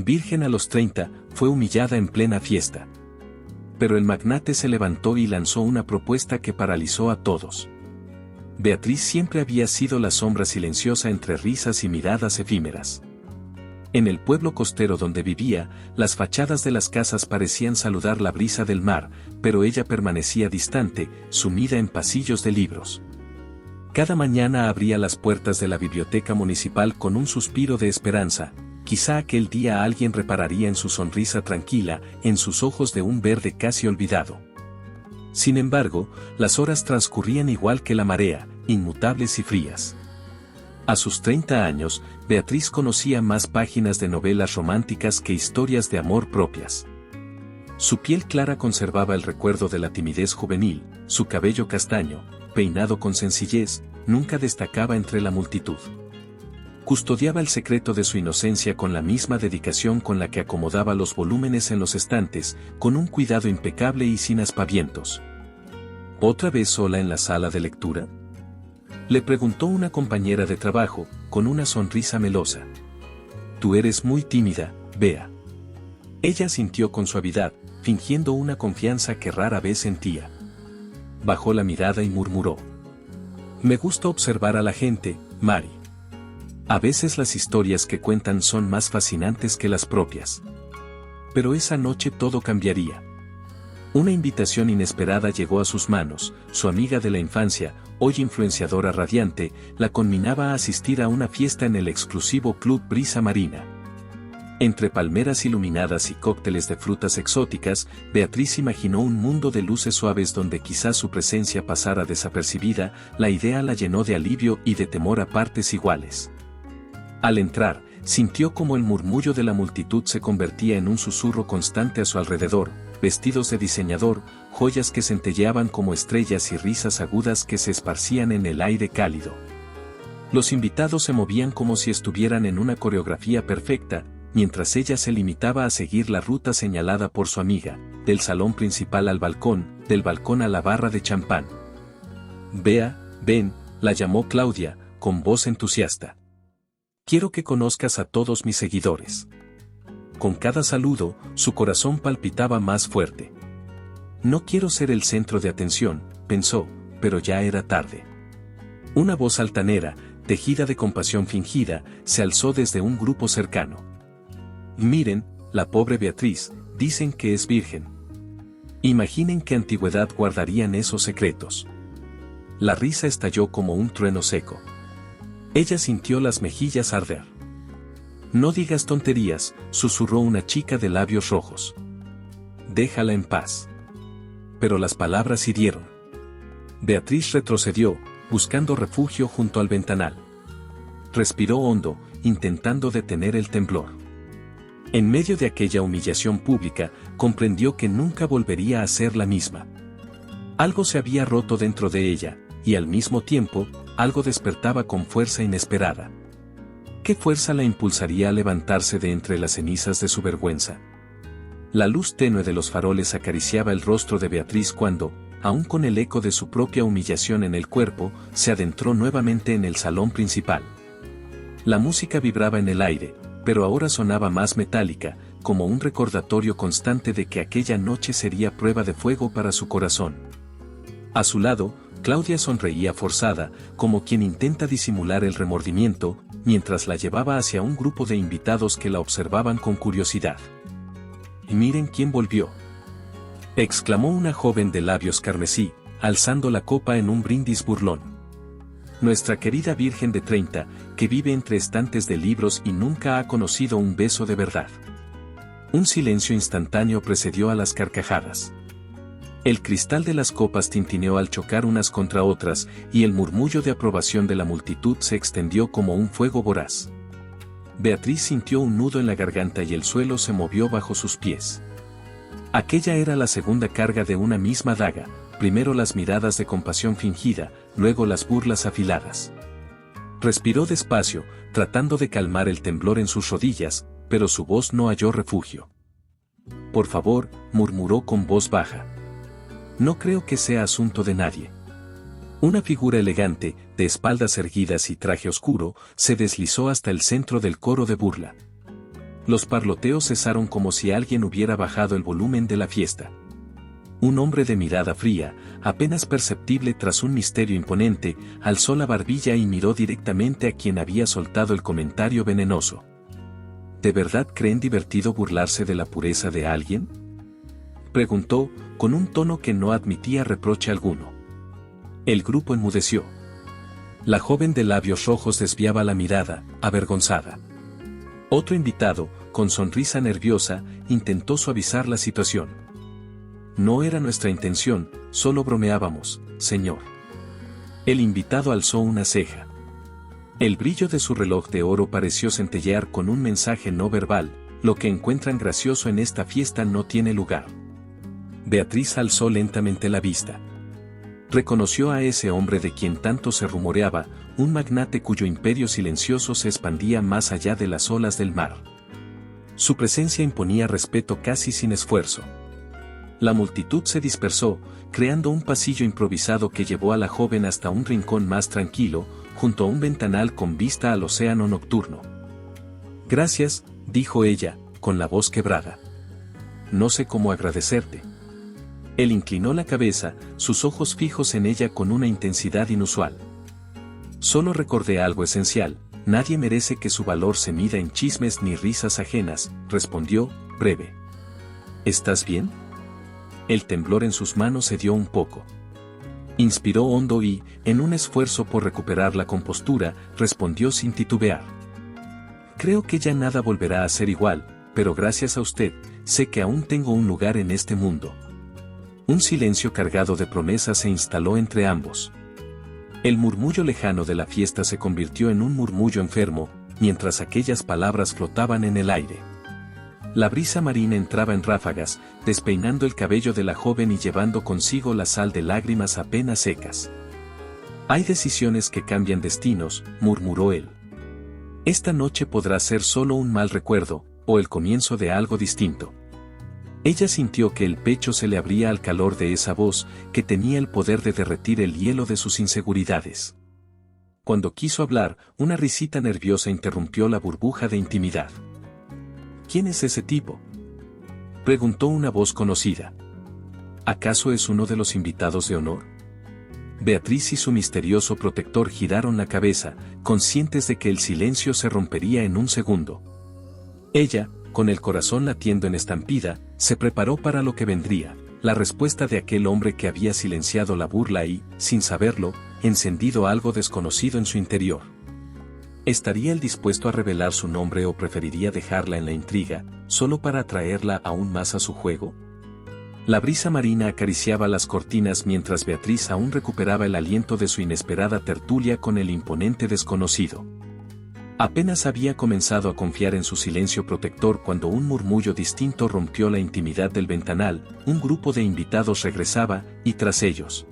Virgen a los 30, fue humillada en plena fiesta. Pero el magnate se levantó y lanzó una propuesta que paralizó a todos. Beatriz siempre había sido la sombra silenciosa entre risas y miradas efímeras. En el pueblo costero donde vivía, las fachadas de las casas parecían saludar la brisa del mar, pero ella permanecía distante, sumida en pasillos de libros. Cada mañana abría las puertas de la biblioteca municipal con un suspiro de esperanza. Quizá aquel día alguien repararía en su sonrisa tranquila, en sus ojos de un verde casi olvidado. Sin embargo, las horas transcurrían igual que la marea, inmutables y frías. A sus 30 años, Beatriz conocía más páginas de novelas románticas que historias de amor propias. Su piel clara conservaba el recuerdo de la timidez juvenil, su cabello castaño, peinado con sencillez, nunca destacaba entre la multitud. Custodiaba el secreto de su inocencia con la misma dedicación con la que acomodaba los volúmenes en los estantes, con un cuidado impecable y sin aspavientos. ¿Otra vez sola en la sala de lectura?, le preguntó una compañera de trabajo, con una sonrisa melosa. Tú eres muy tímida, Bea. Ella asintió con suavidad, fingiendo una confianza que rara vez sentía. Bajó la mirada y murmuró. Me gusta observar a la gente, Mari. A veces las historias que cuentan son más fascinantes que las propias. Pero esa noche todo cambiaría. Una invitación inesperada llegó a sus manos. Su amiga de la infancia, hoy influenciadora radiante, la conminaba a asistir a una fiesta en el exclusivo Club Brisa Marina. Entre palmeras iluminadas y cócteles de frutas exóticas, Beatriz imaginó un mundo de luces suaves donde quizás su presencia pasara desapercibida. La idea la llenó de alivio y de temor a partes iguales. Al entrar, sintió como el murmullo de la multitud se convertía en un susurro constante a su alrededor, vestidos de diseñador, joyas que centelleaban como estrellas y risas agudas que se esparcían en el aire cálido. Los invitados se movían como si estuvieran en una coreografía perfecta, mientras ella se limitaba a seguir la ruta señalada por su amiga, del salón principal al balcón, del balcón a la barra de champán. Bea, ven, la llamó Claudia, con voz entusiasta. Quiero que conozcas a todos mis seguidores. Con cada saludo, su corazón palpitaba más fuerte. No quiero ser el centro de atención, pensó, pero ya era tarde. Una voz altanera, tejida de compasión fingida, se alzó desde un grupo cercano. Miren, la pobre Beatriz, dicen que es virgen. Imaginen qué antigüedad guardarían esos secretos. La risa estalló como un trueno seco. Ella sintió las mejillas arder. No digas tonterías, susurró una chica de labios rojos. Déjala en paz. Pero las palabras hirieron. Beatriz retrocedió, buscando refugio junto al ventanal. Respiró hondo, intentando detener el temblor. En medio de aquella humillación pública, comprendió que nunca volvería a ser la misma. Algo se había roto dentro de ella, y al mismo tiempo, algo despertaba con fuerza inesperada. ¿Qué fuerza la impulsaría a levantarse de entre las cenizas de su vergüenza? La luz tenue de los faroles acariciaba el rostro de Beatriz cuando, aún con el eco de su propia humillación en el cuerpo, se adentró nuevamente en el salón principal. La música vibraba en el aire, pero ahora sonaba más metálica, como un recordatorio constante de que aquella noche sería prueba de fuego para su corazón. A su lado, Claudia sonreía forzada, como quien intenta disimular el remordimiento, mientras la llevaba hacia un grupo de invitados que la observaban con curiosidad. «Y miren quién volvió», exclamó una joven de labios carmesí, alzando la copa en un brindis burlón. «Nuestra querida Virgen de 30, que vive entre estantes de libros y nunca ha conocido un beso de verdad». Un silencio instantáneo precedió a las carcajadas. El cristal de las copas tintineó al chocar unas contra otras, y el murmullo de aprobación de la multitud se extendió como un fuego voraz. Beatriz sintió un nudo en la garganta y el suelo se movió bajo sus pies. Aquella era la segunda carga de una misma daga, primero las miradas de compasión fingida, luego las burlas afiladas. Respiró despacio, tratando de calmar el temblor en sus rodillas, pero su voz no halló refugio. «Por favor», murmuró con voz baja. «No creo que sea asunto de nadie». Una figura elegante, de espaldas erguidas y traje oscuro, se deslizó hasta el centro del coro de burla. Los parloteos cesaron como si alguien hubiera bajado el volumen de la fiesta. Un hombre de mirada fría, apenas perceptible tras un misterio imponente, alzó la barbilla y miró directamente a quien había soltado el comentario venenoso. ¿De verdad creen divertido burlarse de la pureza de alguien?, preguntó, con un tono que no admitía reproche alguno. El grupo enmudeció. La joven de labios rojos desviaba la mirada, avergonzada. Otro invitado, con sonrisa nerviosa, intentó suavizar la situación. No era nuestra intención, solo bromeábamos, señor. El invitado alzó una ceja. El brillo de su reloj de oro pareció centellear con un mensaje no verbal: lo que encuentran gracioso en esta fiesta no tiene lugar. Beatriz alzó lentamente la vista. Reconoció a ese hombre de quien tanto se rumoreaba, un magnate cuyo imperio silencioso se expandía más allá de las olas del mar. Su presencia imponía respeto casi sin esfuerzo. La multitud se dispersó, creando un pasillo improvisado que llevó a la joven hasta un rincón más tranquilo, junto a un ventanal con vista al océano nocturno. Gracias, dijo ella, con la voz quebrada. No sé cómo agradecerte. Él inclinó la cabeza, sus ojos fijos en ella con una intensidad inusual. Solo recordé algo esencial: nadie merece que su valor se mida en chismes ni risas ajenas, respondió, breve. ¿Estás bien? El temblor en sus manos cedió un poco. Inspiró hondo y, en un esfuerzo por recuperar la compostura, respondió sin titubear. Creo que ya nada volverá a ser igual, pero gracias a usted, sé que aún tengo un lugar en este mundo. Un silencio cargado de promesas se instaló entre ambos. El murmullo lejano de la fiesta se convirtió en un murmullo enfermo, mientras aquellas palabras flotaban en el aire. La brisa marina entraba en ráfagas, despeinando el cabello de la joven y llevando consigo la sal de lágrimas apenas secas. Hay decisiones que cambian destinos, murmuró él. Esta noche podrá ser solo un mal recuerdo, o el comienzo de algo distinto. Ella sintió que el pecho se le abría al calor de esa voz, que tenía el poder de derretir el hielo de sus inseguridades. Cuando quiso hablar, una risita nerviosa interrumpió la burbuja de intimidad. ¿Quién es ese tipo?, preguntó una voz conocida. ¿Acaso es uno de los invitados de honor? Beatriz y su misterioso protector giraron la cabeza, conscientes de que el silencio se rompería en un segundo. Ella, con el corazón latiendo en estampida, se preparó para lo que vendría, la respuesta de aquel hombre que había silenciado la burla y, sin saberlo, encendido algo desconocido en su interior. ¿Estaría él dispuesto a revelar su nombre o preferiría dejarla en la intriga, solo para atraerla aún más a su juego? La brisa marina acariciaba las cortinas mientras Beatriz aún recuperaba el aliento de su inesperada tertulia con el imponente desconocido. Apenas había comenzado a confiar en su silencio protector cuando un murmullo distinto rompió la intimidad del ventanal. Un grupo de invitados regresaba, y tras ellos,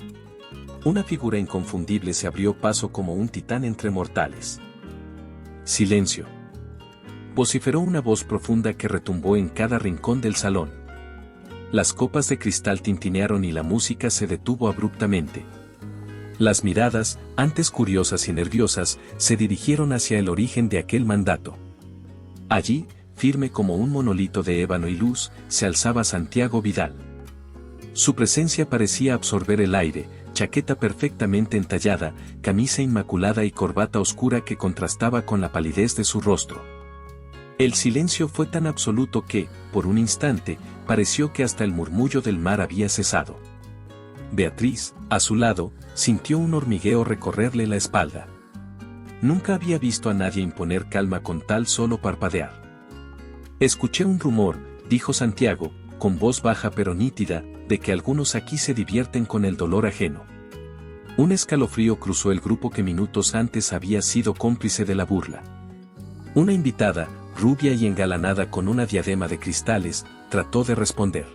una figura inconfundible se abrió paso como un titán entre mortales. Silencio. Vociferó una voz profunda que retumbó en cada rincón del salón. Las copas de cristal tintinearon y la música se detuvo abruptamente. Las miradas, antes curiosas y nerviosas, se dirigieron hacia el origen de aquel mandato. Allí, firme como un monolito de ébano y luz, se alzaba Santiago Vidal. Su presencia parecía absorber el aire, chaqueta perfectamente entallada, camisa inmaculada y corbata oscura que contrastaba con la palidez de su rostro. El silencio fue tan absoluto que, por un instante, pareció que hasta el murmullo del mar había cesado. Beatriz, a su lado, sintió un hormigueo recorrerle la espalda. Nunca había visto a nadie imponer calma con tal solo parpadear. Escuché un rumor, dijo Santiago, con voz baja pero nítida, de que algunos aquí se divierten con el dolor ajeno. Un escalofrío cruzó el grupo que minutos antes había sido cómplice de la burla. Una invitada, rubia y engalanada con una diadema de cristales, trató de responder.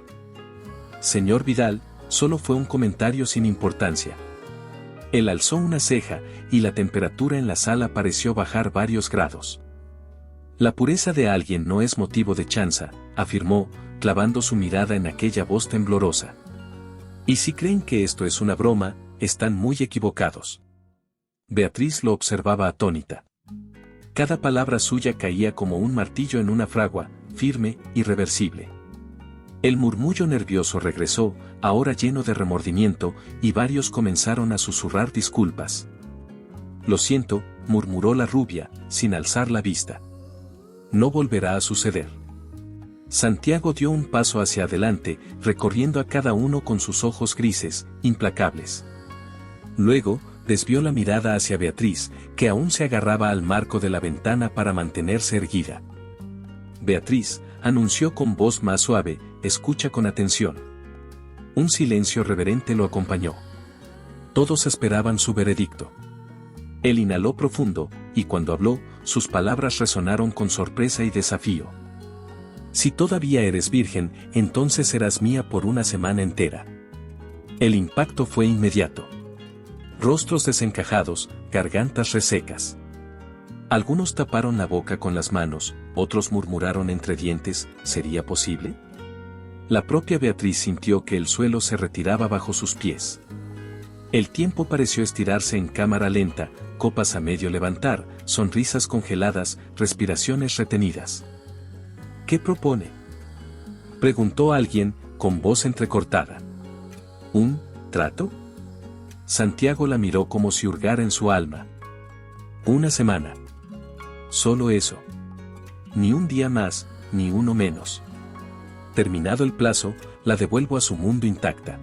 Señor Vidal, solo fue un comentario sin importancia. Él alzó una ceja, y la temperatura en la sala pareció bajar varios grados. La pureza de alguien no es motivo de chanza, afirmó, clavando su mirada en aquella voz temblorosa. Y si creen que esto es una broma, están muy equivocados. Beatriz lo observaba atónita. Cada palabra suya caía como un martillo en una fragua, firme, irreversible. El murmullo nervioso regresó, ahora lleno de remordimiento, y varios comenzaron a susurrar disculpas. «Lo siento», murmuró la rubia, sin alzar la vista. «No volverá a suceder». Santiago dio un paso hacia adelante, recorriendo a cada uno con sus ojos grises, implacables. Luego, desvió la mirada hacia Beatriz, que aún se agarraba al marco de la ventana para mantenerse erguida. «Beatriz», anunció con voz más suave, «escucha con atención». Un silencio reverente lo acompañó. Todos esperaban su veredicto. Él inhaló profundo, y cuando habló, sus palabras resonaron con sorpresa y desafío. «Si todavía eres virgen, entonces serás mía por una semana entera». El impacto fue inmediato. Rostros desencajados, gargantas resecas. Algunos taparon la boca con las manos, otros murmuraron entre dientes, ¿sería posible? La propia Beatriz sintió que el suelo se retiraba bajo sus pies. El tiempo pareció estirarse en cámara lenta, copas a medio levantar, sonrisas congeladas, respiraciones retenidas. «¿Qué propone?», preguntó alguien, con voz entrecortada. «¿Un trato?». Santiago la miró como si hurgara en su alma. «Una semana. Solo eso. Ni un día más, ni uno menos. Terminado el plazo, la devuelvo a su mundo intacta.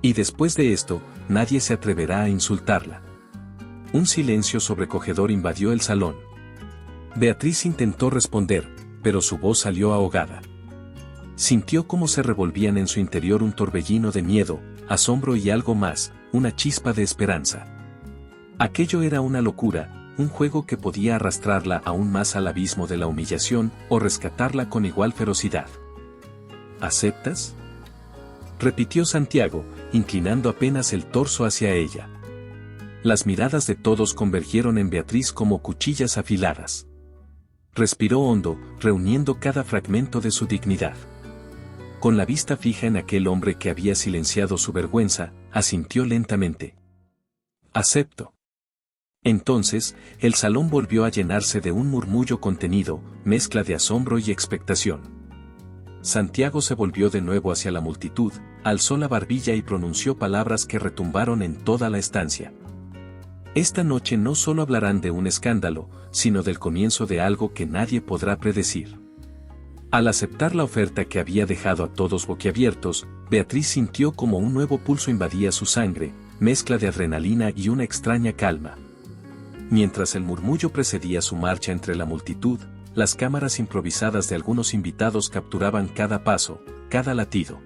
Y después de esto, nadie se atreverá a insultarla». Un silencio sobrecogedor invadió el salón. Beatriz intentó responder, pero su voz salió ahogada. Sintió cómo se revolvían en su interior un torbellino de miedo, asombro y algo más, una chispa de esperanza. Aquello era una locura, un juego que podía arrastrarla aún más al abismo de la humillación o rescatarla con igual ferocidad. «¿Aceptas?», repitió Santiago, inclinando apenas el torso hacia ella. Las miradas de todos convergieron en Beatriz como cuchillas afiladas. Respiró hondo, reuniendo cada fragmento de su dignidad. Con la vista fija en aquel hombre que había silenciado su vergüenza, asintió lentamente. «Acepto». Entonces, el salón volvió a llenarse de un murmullo contenido, mezcla de asombro y expectación. Santiago se volvió de nuevo hacia la multitud, alzó la barbilla y pronunció palabras que retumbaron en toda la estancia. «Esta noche no solo hablarán de un escándalo, sino del comienzo de algo que nadie podrá predecir». Al aceptar la oferta que había dejado a todos boquiabiertos, Beatriz sintió como un nuevo pulso invadía su sangre, mezcla de adrenalina y una extraña calma. Mientras el murmullo precedía su marcha entre la multitud, las cámaras improvisadas de algunos invitados capturaban cada paso, cada latido.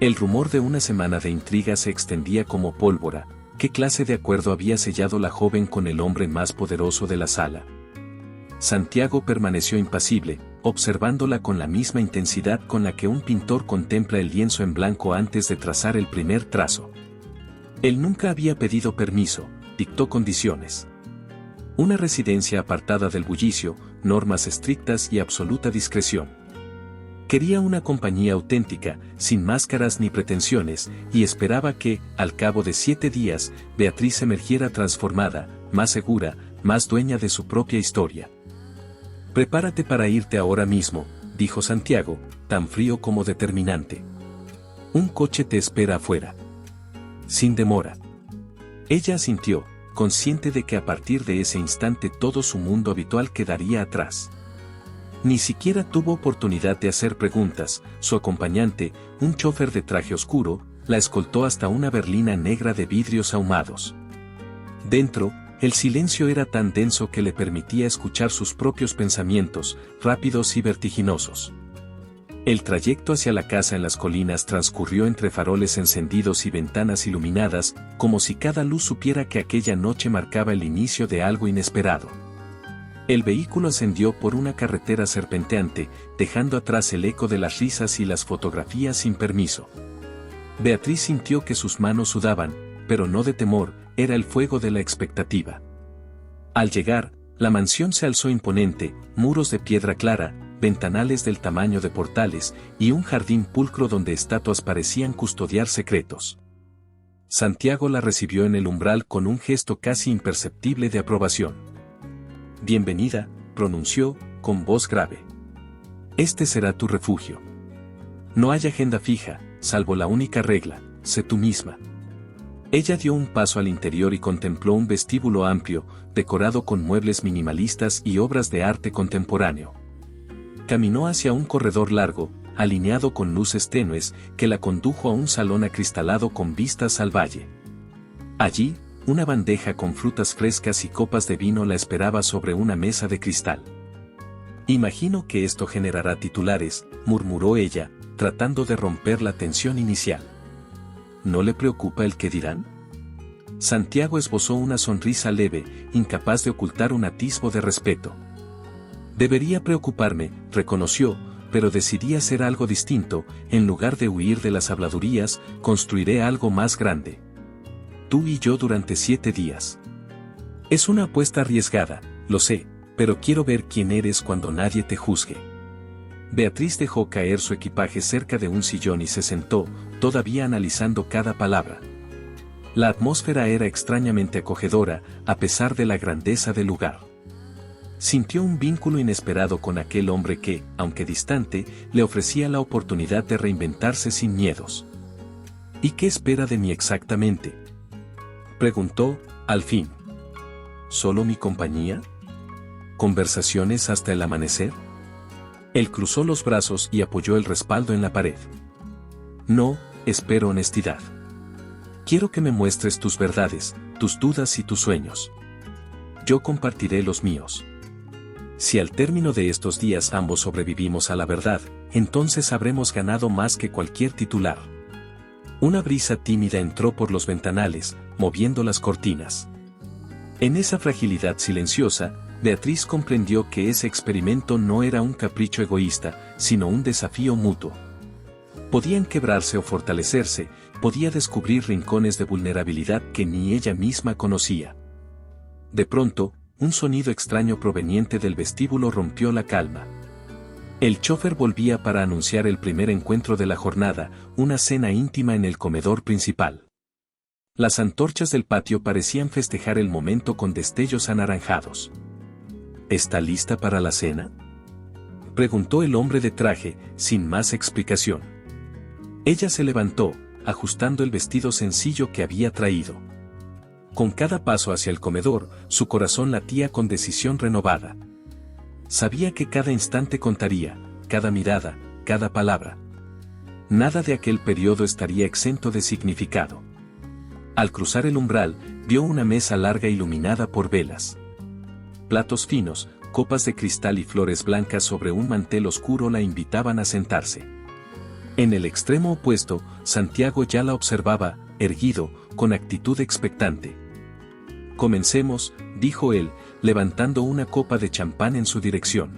El rumor de una semana de intriga se extendía como pólvora. ¿Qué clase de acuerdo había sellado la joven con el hombre más poderoso de la sala? Santiago permaneció impasible, observándola con la misma intensidad con la que un pintor contempla el lienzo en blanco antes de trazar el primer trazo. Él nunca había pedido permiso, dictó condiciones. Una residencia apartada del bullicio, normas estrictas y absoluta discreción. Quería una compañía auténtica, sin máscaras ni pretensiones, y esperaba que, al cabo de 7 días, Beatriz emergiera transformada, más segura, más dueña de su propia historia. «Prepárate para irte ahora mismo», dijo Santiago, tan frío como determinante. «Un coche te espera afuera. Sin demora». Ella asintió, consciente de que a partir de ese instante todo su mundo habitual quedaría atrás. Ni siquiera tuvo oportunidad de hacer preguntas. Su acompañante, un chofer de traje oscuro, la escoltó hasta una berlina negra de vidrios ahumados. Dentro, el silencio era tan denso que le permitía escuchar sus propios pensamientos, rápidos y vertiginosos. El trayecto hacia la casa en las colinas transcurrió entre faroles encendidos y ventanas iluminadas, como si cada luz supiera que aquella noche marcaba el inicio de algo inesperado. El vehículo ascendió por una carretera serpenteante, dejando atrás el eco de las risas y las fotografías sin permiso. Beatriz sintió que sus manos sudaban, pero no de temor, era el fuego de la expectativa. Al llegar, la mansión se alzó imponente, muros de piedra clara, ventanales del tamaño de portales, y un jardín pulcro donde estatuas parecían custodiar secretos. Santiago la recibió en el umbral con un gesto casi imperceptible de aprobación. Bienvenida, pronunció, con voz grave. Este será tu refugio. No hay agenda fija, salvo la única regla, sé tú misma. Ella dio un paso al interior y contempló un vestíbulo amplio, decorado con muebles minimalistas y obras de arte contemporáneo. Caminó hacia un corredor largo, alineado con luces tenues, que la condujo a un salón acristalado con vistas al valle. Allí, una bandeja con frutas frescas y copas de vino la esperaba sobre una mesa de cristal. Imagino que esto generará titulares, murmuró ella, tratando de romper la tensión inicial. ¿No le preocupa el qué dirán? Santiago esbozó una sonrisa leve, incapaz de ocultar un atisbo de respeto. Debería preocuparme, reconoció, pero decidí hacer algo distinto, en lugar de huir de las habladurías, construiré algo más grande. Tú y yo durante 7 días. Es una apuesta arriesgada, lo sé, pero quiero ver quién eres cuando nadie te juzgue. Beatriz dejó caer su equipaje cerca de un sillón y se sentó, todavía analizando cada palabra. La atmósfera era extrañamente acogedora, a pesar de la grandeza del lugar. Sintió un vínculo inesperado con aquel hombre que, aunque distante, le ofrecía la oportunidad de reinventarse sin miedos. ¿Y qué espera de mí exactamente?, preguntó, al fin. ¿Solo mi compañía? ¿Conversaciones hasta el amanecer? Él cruzó los brazos y apoyó el respaldo en la pared. No, espero honestidad. Quiero que me muestres tus verdades, tus dudas y tus sueños. Yo compartiré los míos. Si al término de estos días ambos sobrevivimos a la verdad, entonces habremos ganado más que cualquier titular. Una brisa tímida entró por los ventanales, moviendo las cortinas. En esa fragilidad silenciosa, Beatriz comprendió que ese experimento no era un capricho egoísta, sino un desafío mutuo. Podían quebrarse o fortalecerse, podía descubrir rincones de vulnerabilidad que ni ella misma conocía. De pronto, un sonido extraño proveniente del vestíbulo rompió la calma. El chófer volvía para anunciar el primer encuentro de la jornada, una cena íntima en el comedor principal. Las antorchas del patio parecían festejar el momento con destellos anaranjados. ¿Está lista para la cena?, preguntó el hombre de traje, sin más explicación. Ella se levantó, ajustando el vestido sencillo que había traído. Con cada paso hacia el comedor, su corazón latía con decisión renovada. Sabía que cada instante contaría, cada mirada, cada palabra. Nada de aquel periodo estaría exento de significado. Al cruzar el umbral, vio una mesa larga iluminada por velas. Platos finos, copas de cristal y flores blancas sobre un mantel oscuro la invitaban a sentarse. En el extremo opuesto, Santiago ya la observaba, erguido, con actitud expectante. Comencemos, dijo él, levantando una copa de champán en su dirección.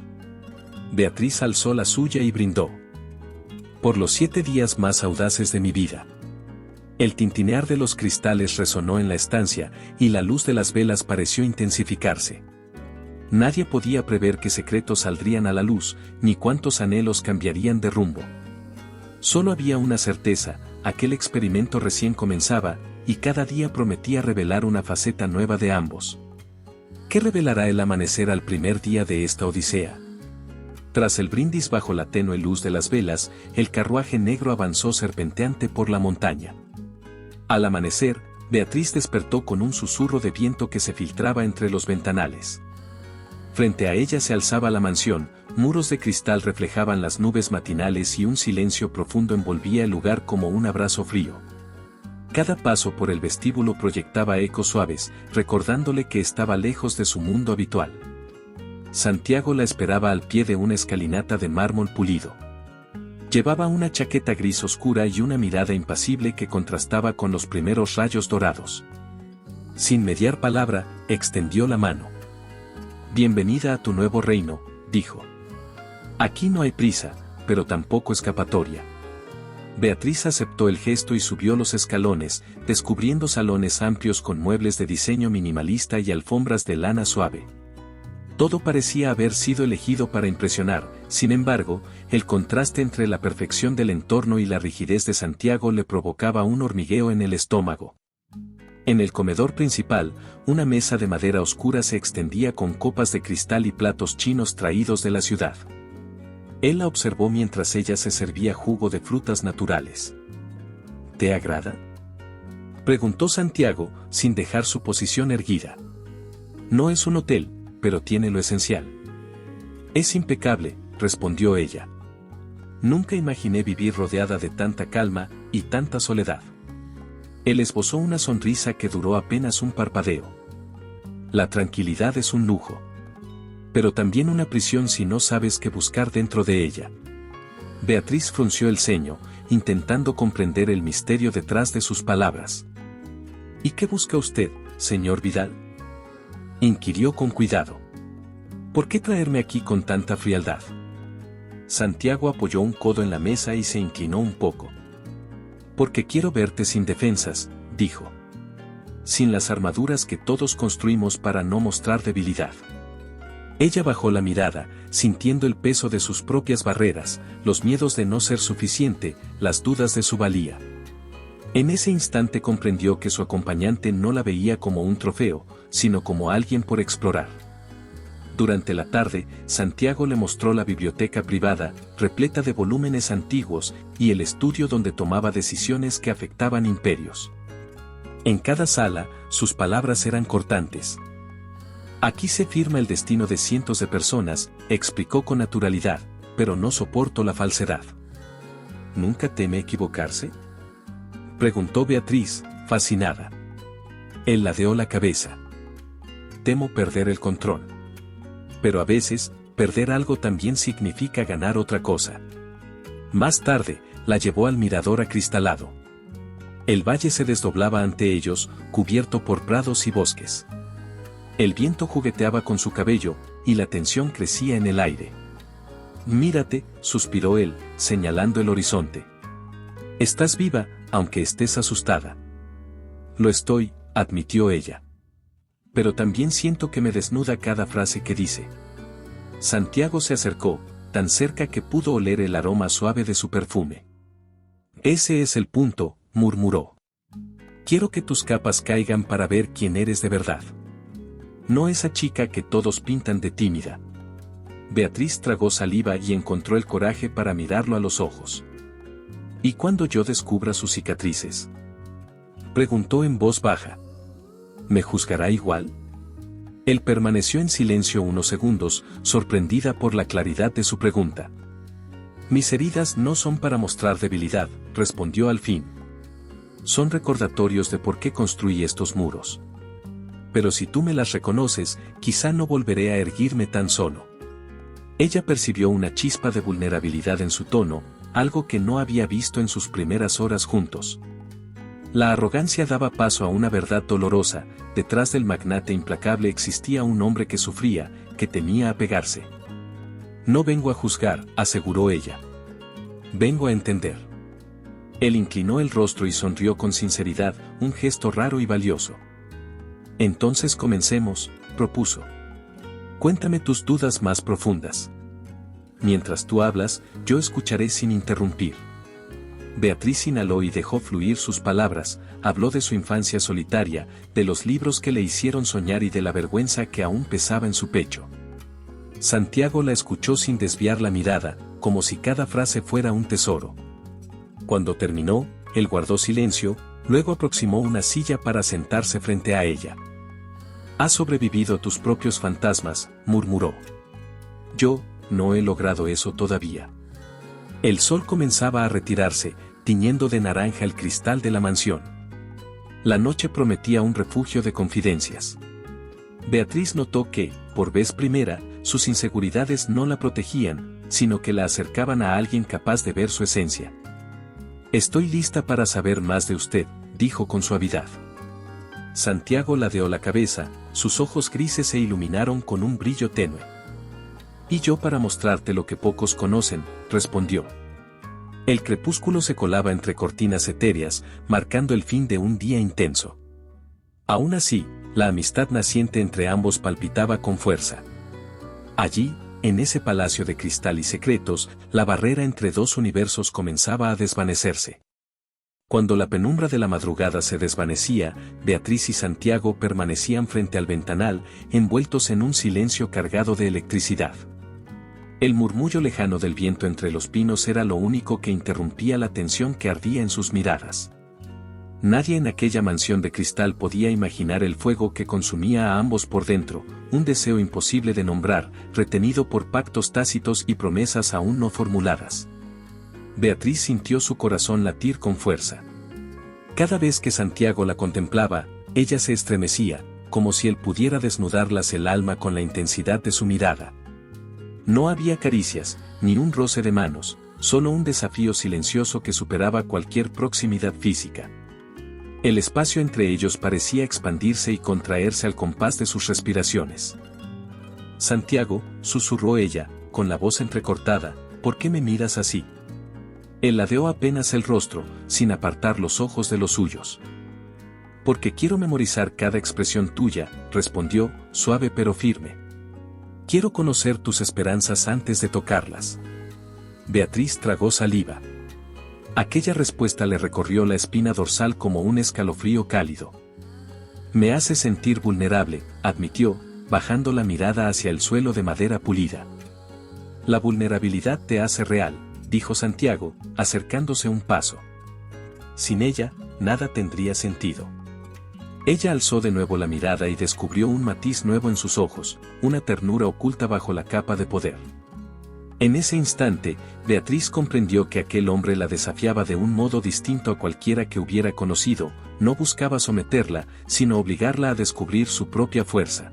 Beatriz alzó la suya y brindó. Por los 7 días más audaces de mi vida. El tintinear de los cristales resonó en la estancia, y la luz de las velas pareció intensificarse. Nadie podía prever qué secretos saldrían a la luz, ni cuántos anhelos cambiarían de rumbo. Solo había una certeza, aquel experimento recién comenzaba, y cada día prometía revelar una faceta nueva de ambos. ¿Qué revelará el amanecer al primer día de esta odisea? Tras el brindis bajo la tenue luz de las velas, el carruaje negro avanzó serpenteante por la montaña. Al amanecer, Beatriz despertó con un susurro de viento que se filtraba entre los ventanales. Frente a ella se alzaba la mansión, muros de cristal reflejaban las nubes matinales y un silencio profundo envolvía el lugar como un abrazo frío. Cada paso por el vestíbulo proyectaba ecos suaves, recordándole que estaba lejos de su mundo habitual. Santiago la esperaba al pie de una escalinata de mármol pulido. Llevaba una chaqueta gris oscura y una mirada impasible que contrastaba con los primeros rayos dorados. Sin mediar palabra, extendió la mano. «Bienvenida a tu nuevo reino», dijo. «Aquí no hay prisa, pero tampoco escapatoria». Beatriz aceptó el gesto y subió los escalones, descubriendo salones amplios con muebles de diseño minimalista y alfombras de lana suave. Todo parecía haber sido elegido para impresionar, sin embargo, el contraste entre la perfección del entorno y la rigidez de Santiago le provocaba un hormigueo en el estómago. En el comedor principal, una mesa de madera oscura se extendía con copas de cristal y platos chinos traídos de la ciudad. Él la observó mientras ella se servía jugo de frutas naturales. ¿Te agrada?, preguntó Santiago, sin dejar su posición erguida. No es un hotel, pero tiene lo esencial. Es impecable, respondió ella. Nunca imaginé vivir rodeada de tanta calma y tanta soledad. Él esbozó una sonrisa que duró apenas un parpadeo. La tranquilidad es un lujo, pero también una prisión si no sabes qué buscar dentro de ella. Beatriz frunció el ceño, intentando comprender el misterio detrás de sus palabras. ¿Y qué busca usted, señor Vidal?, inquirió con cuidado. ¿Por qué traerme aquí con tanta frialdad? Santiago apoyó un codo en la mesa y se inclinó un poco. Porque quiero verte sin defensas, dijo. Sin las armaduras que todos construimos para no mostrar debilidad. Ella bajó la mirada, sintiendo el peso de sus propias barreras, los miedos de no ser suficiente, las dudas de su valía. En ese instante comprendió que su acompañante no la veía como un trofeo, sino como alguien por explorar. Durante la tarde, Santiago le mostró la biblioteca privada, repleta de volúmenes antiguos, y el estudio donde tomaba decisiones que afectaban imperios. En cada sala, sus palabras eran cortantes. Aquí se firma el destino de cientos de personas, explicó con naturalidad, pero no soporto la falsedad. ¿Nunca teme equivocarse?, preguntó Beatriz, fascinada. Él ladeó la cabeza. Temo perder el control. Pero a veces, perder algo también significa ganar otra cosa. Más tarde, la llevó al mirador acristalado. El valle se desdoblaba ante ellos, cubierto por prados y bosques. El viento jugueteaba con su cabello, y la tensión crecía en el aire. Mírate, suspiró él, señalando el horizonte. Estás viva, aunque estés asustada. Lo estoy, admitió ella. Pero también siento que me desnuda cada frase que dice. Santiago se acercó, tan cerca que pudo oler el aroma suave de su perfume. Ese es el punto, murmuró. Quiero que tus capas caigan para ver quién eres de verdad. No esa chica que todos pintan de tímida. Beatriz tragó saliva y encontró el coraje para mirarlo a los ojos. ¿Y cuando yo descubra sus cicatrices?, preguntó en voz baja. ¿Me juzgará igual? Él permaneció en silencio unos segundos, sorprendida por la claridad de su pregunta. Mis heridas no son para mostrar debilidad, respondió al fin. Son recordatorios de por qué construí estos muros. Pero si tú me las reconoces, quizá no volveré a erguirme tan solo. Ella percibió una chispa de vulnerabilidad en su tono, algo que no había visto en sus primeras horas juntos. La arrogancia daba paso a una verdad dolorosa, detrás del magnate implacable existía un hombre que sufría, que temía apegarse. No vengo a juzgar, aseguró ella. Vengo a entender. Él inclinó el rostro y sonrió con sinceridad, un gesto raro y valioso. Entonces comencemos, propuso. Cuéntame tus dudas más profundas. Mientras tú hablas, yo escucharé sin interrumpir. Beatriz inhaló y dejó fluir sus palabras, habló de su infancia solitaria, de los libros que le hicieron soñar y de la vergüenza que aún pesaba en su pecho. Santiago la escuchó sin desviar la mirada, como si cada frase fuera un tesoro. Cuando terminó, él guardó silencio, luego aproximó una silla para sentarse frente a ella. Has sobrevivido a tus propios fantasmas, murmuró. Yo, no he logrado eso todavía. El sol comenzaba a retirarse, tiñendo de naranja el cristal de la mansión. La noche prometía un refugio de confidencias. Beatriz notó que, por vez primera, sus inseguridades no la protegían, sino que la acercaban a alguien capaz de ver su esencia. Estoy lista para saber más de usted, dijo con suavidad. Santiago ladeó la cabeza, sus ojos grises se iluminaron con un brillo tenue. Y yo para mostrarte lo que pocos conocen, respondió. El crepúsculo se colaba entre cortinas etéreas, marcando el fin de un día intenso. Aún así, la amistad naciente entre ambos palpitaba con fuerza. Allí, en ese palacio de cristal y secretos, la barrera entre dos universos comenzaba a desvanecerse. Cuando la penumbra de la madrugada se desvanecía, Beatriz y Santiago permanecían frente al ventanal, envueltos en un silencio cargado de electricidad. El murmullo lejano del viento entre los pinos era lo único que interrumpía la tensión que ardía en sus miradas. Nadie en aquella mansión de cristal podía imaginar el fuego que consumía a ambos por dentro, un deseo imposible de nombrar, retenido por pactos tácitos y promesas aún no formuladas. Beatriz sintió su corazón latir con fuerza. Cada vez que Santiago la contemplaba, ella se estremecía, como si él pudiera desnudarlas el alma con la intensidad de su mirada. No había caricias, ni un roce de manos, solo un desafío silencioso que superaba cualquier proximidad física. El espacio entre ellos parecía expandirse y contraerse al compás de sus respiraciones. Santiago, susurró ella, con la voz entrecortada, ¿por qué me miras así? Él ladeó apenas el rostro, sin apartar los ojos de los suyos. Porque quiero memorizar cada expresión tuya, respondió, suave pero firme. Quiero conocer tus esperanzas antes de tocarlas. Beatriz tragó saliva. Aquella respuesta le recorrió la espina dorsal como un escalofrío cálido. Me hace sentir vulnerable, admitió, bajando la mirada hacia el suelo de madera pulida. La vulnerabilidad te hace real, dijo Santiago, acercándose un paso. Sin ella, nada tendría sentido. Ella alzó de nuevo la mirada y descubrió un matiz nuevo en sus ojos, una ternura oculta bajo la capa de poder. En ese instante, Beatriz comprendió que aquel hombre la desafiaba de un modo distinto a cualquiera que hubiera conocido, no buscaba someterla, sino obligarla a descubrir su propia fuerza.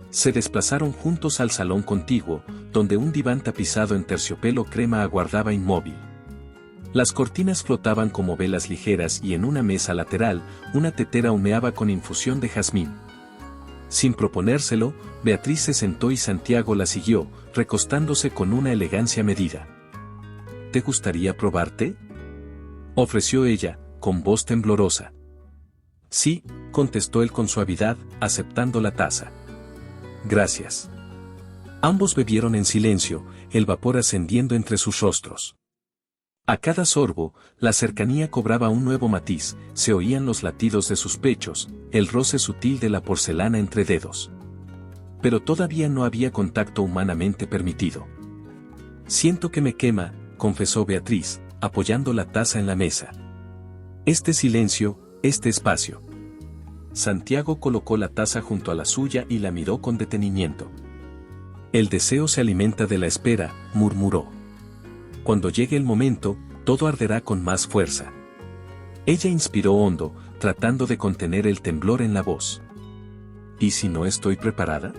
Se desplazaron juntos al salón contiguo, donde un diván tapizado en terciopelo crema aguardaba inmóvil. Las cortinas flotaban como velas ligeras y en una mesa lateral, una tetera humeaba con infusión de jazmín. Sin proponérselo, Beatriz se sentó y Santiago la siguió, recostándose con una elegancia medida. ¿Te gustaría probarte?, ofreció ella, con voz temblorosa. Sí, contestó él con suavidad, aceptando la taza. Gracias. Ambos bebieron en silencio, el vapor ascendiendo entre sus rostros. A cada sorbo, la cercanía cobraba un nuevo matiz, se oían los latidos de sus pechos, el roce sutil de la porcelana entre dedos. Pero todavía no había contacto humanamente permitido. Siento que me quema, confesó Beatriz, apoyando la taza en la mesa. Este silencio, este espacio. Santiago colocó la taza junto a la suya y la miró con detenimiento. El deseo se alimenta de la espera, murmuró. Cuando llegue el momento, todo arderá con más fuerza. Ella inspiró hondo, tratando de contener el temblor en la voz. ¿Y si no estoy preparada?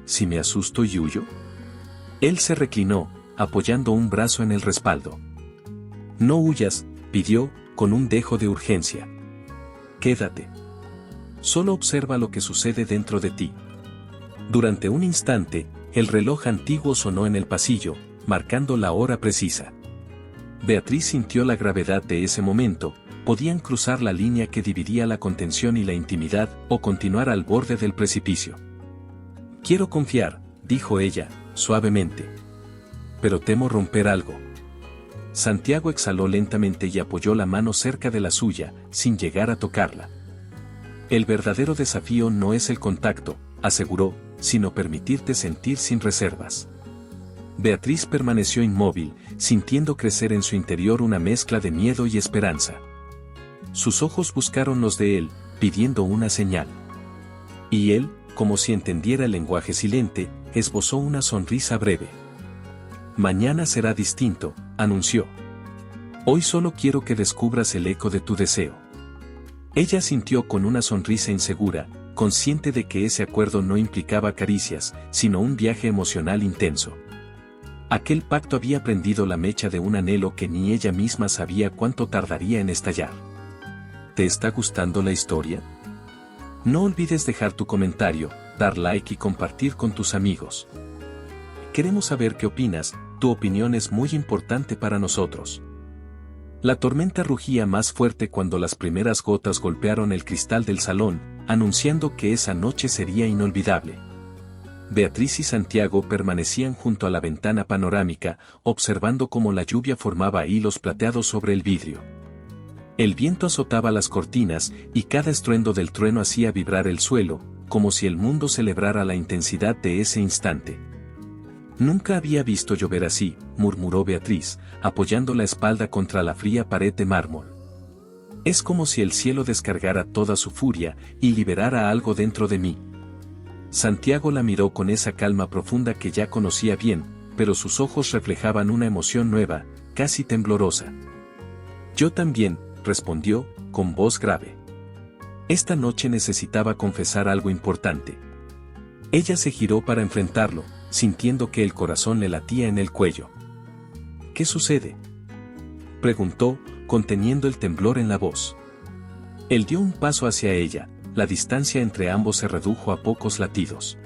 ¿Si me asusto y huyo? Él se reclinó, apoyando un brazo en el respaldo. No huyas, pidió, con un dejo de urgencia. Quédate. Solo observa lo que sucede dentro de ti. Durante un instante, el reloj antiguo sonó en el pasillo, marcando la hora precisa. Beatriz sintió la gravedad de ese momento, podían cruzar la línea que dividía la contención y la intimidad, o continuar al borde del precipicio. Quiero confiar, dijo ella, suavemente. Pero temo romper algo. Santiago exhaló lentamente y apoyó la mano cerca de la suya, sin llegar a tocarla. El verdadero desafío no es el contacto, aseguró, sino permitirte sentir sin reservas. Beatriz permaneció inmóvil, sintiendo crecer en su interior una mezcla de miedo y esperanza. Sus ojos buscaron los de él, pidiendo una señal. Y él, como si entendiera el lenguaje silente, esbozó una sonrisa breve. Mañana será distinto, anunció. Hoy solo quiero que descubras el eco de tu deseo. Ella sintió con una sonrisa insegura, consciente de que ese acuerdo no implicaba caricias, sino un viaje emocional intenso. Aquel pacto había prendido la mecha de un anhelo que ni ella misma sabía cuánto tardaría en estallar. ¿Te está gustando la historia? No olvides dejar tu comentario, dar like y compartir con tus amigos. Queremos saber qué opinas, tu opinión es muy importante para nosotros. La tormenta rugía más fuerte cuando las primeras gotas golpearon el cristal del salón, anunciando que esa noche sería inolvidable. Beatriz y Santiago permanecían junto a la ventana panorámica, observando cómo la lluvia formaba hilos plateados sobre el vidrio. El viento azotaba las cortinas y cada estruendo del trueno hacía vibrar el suelo, como si el mundo celebrara la intensidad de ese instante. Nunca había visto llover así, murmuró Beatriz, apoyando la espalda contra la fría pared de mármol. Es como si el cielo descargara toda su furia y liberara algo dentro de mí. Santiago la miró con esa calma profunda que ya conocía bien, pero sus ojos reflejaban una emoción nueva, casi temblorosa. Yo también, respondió, con voz grave. Esta noche necesitaba confesar algo importante. Ella se giró para enfrentarlo, sintiendo que el corazón le latía en el cuello. ¿Qué sucede?, preguntó, conteniendo el temblor en la voz. Él dio un paso hacia ella, la distancia entre ambos se redujo a pocos latidos.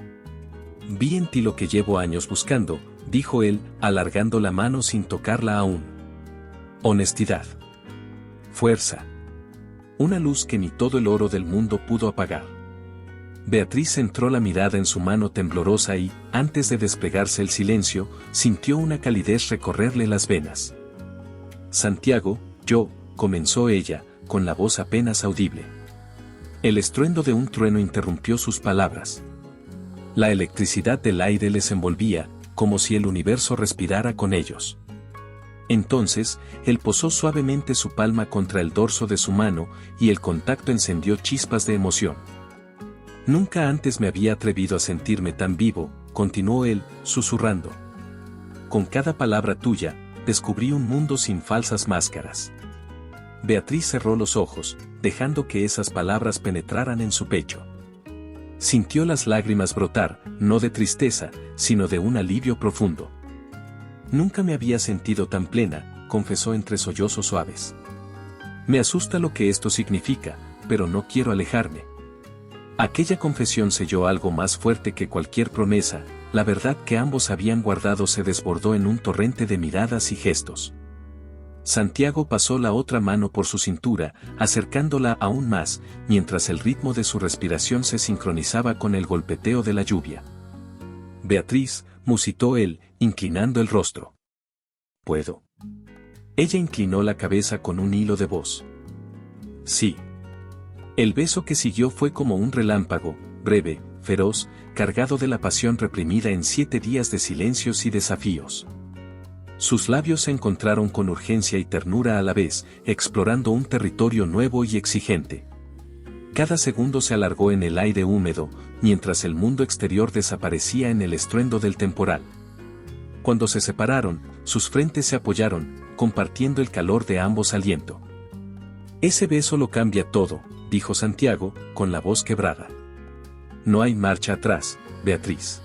Vi en ti lo que llevo años buscando, dijo él, alargando la mano sin tocarla aún. Honestidad. Fuerza. Una luz que ni todo el oro del mundo pudo apagar. Beatriz centró la mirada en su mano temblorosa y, antes de desplegarse el silencio, sintió una calidez recorrerle las venas. Santiago, yo, comenzó ella, con la voz apenas audible. El estruendo de un trueno interrumpió sus palabras. La electricidad del aire les envolvía, como si el universo respirara con ellos. Entonces, él posó suavemente su palma contra el dorso de su mano, y el contacto encendió chispas de emoción. Nunca antes me había atrevido a sentirme tan vivo, continuó él, susurrando. Con cada palabra tuya, descubrí un mundo sin falsas máscaras. Beatriz cerró los ojos, dejando que esas palabras penetraran en su pecho. Sintió las lágrimas brotar, no de tristeza, sino de un alivio profundo. Nunca me había sentido tan plena, confesó entre sollozos suaves. Me asusta lo que esto significa, pero no quiero alejarme. Aquella confesión selló algo más fuerte que cualquier promesa, la verdad que ambos habían guardado se desbordó en un torrente de miradas y gestos. Santiago pasó la otra mano por su cintura, acercándola aún más, mientras el ritmo de su respiración se sincronizaba con el golpeteo de la lluvia. Beatriz, musitó él, inclinando el rostro. ¿Puedo? Ella inclinó la cabeza con un hilo de voz. Sí. El beso que siguió fue como un relámpago, breve, feroz, cargado de la pasión reprimida en 7 días de silencios y desafíos. Sus labios se encontraron con urgencia y ternura a la vez, explorando un territorio nuevo y exigente. Cada segundo se alargó en el aire húmedo, mientras el mundo exterior desaparecía en el estruendo del temporal. Cuando se separaron, sus frentes se apoyaron, compartiendo el calor de ambos aliento. Ese beso lo cambia todo, dijo Santiago, con la voz quebrada. No hay marcha atrás, Beatriz.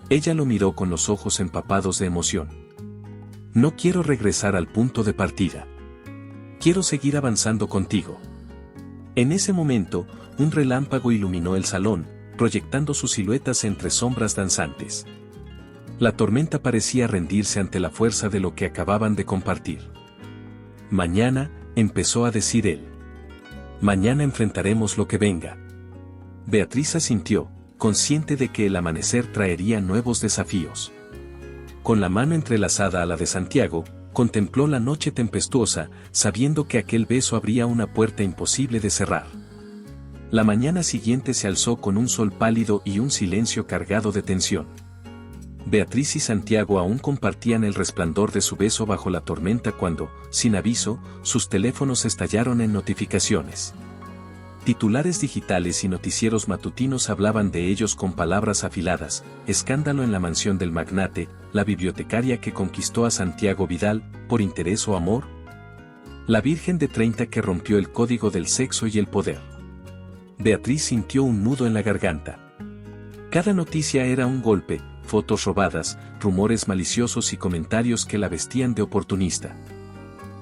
Ella lo miró con los ojos empapados de emoción. No quiero regresar al punto de partida. Quiero seguir avanzando contigo. En ese momento, un relámpago iluminó el salón, proyectando sus siluetas entre sombras danzantes. La tormenta parecía rendirse ante la fuerza de lo que acababan de compartir. Mañana, empezó a decir él. Mañana enfrentaremos lo que venga. Beatriz asintió, consciente de que el amanecer traería nuevos desafíos. Con la mano entrelazada a la de Santiago, contempló la noche tempestuosa, sabiendo que aquel beso abría una puerta imposible de cerrar. La mañana siguiente se alzó con un sol pálido y un silencio cargado de tensión. Beatriz y Santiago aún compartían el resplandor de su beso bajo la tormenta cuando, sin aviso, sus teléfonos estallaron en notificaciones. Titulares digitales y noticieros matutinos hablaban de ellos con palabras afiladas: escándalo en la mansión del magnate, la bibliotecaria que conquistó a Santiago Vidal, por interés o amor, la virgen de 30 que rompió el código del sexo y el poder. Beatriz sintió un nudo en la garganta. Cada noticia era un golpe, fotos robadas, rumores maliciosos y comentarios que la vestían de oportunista.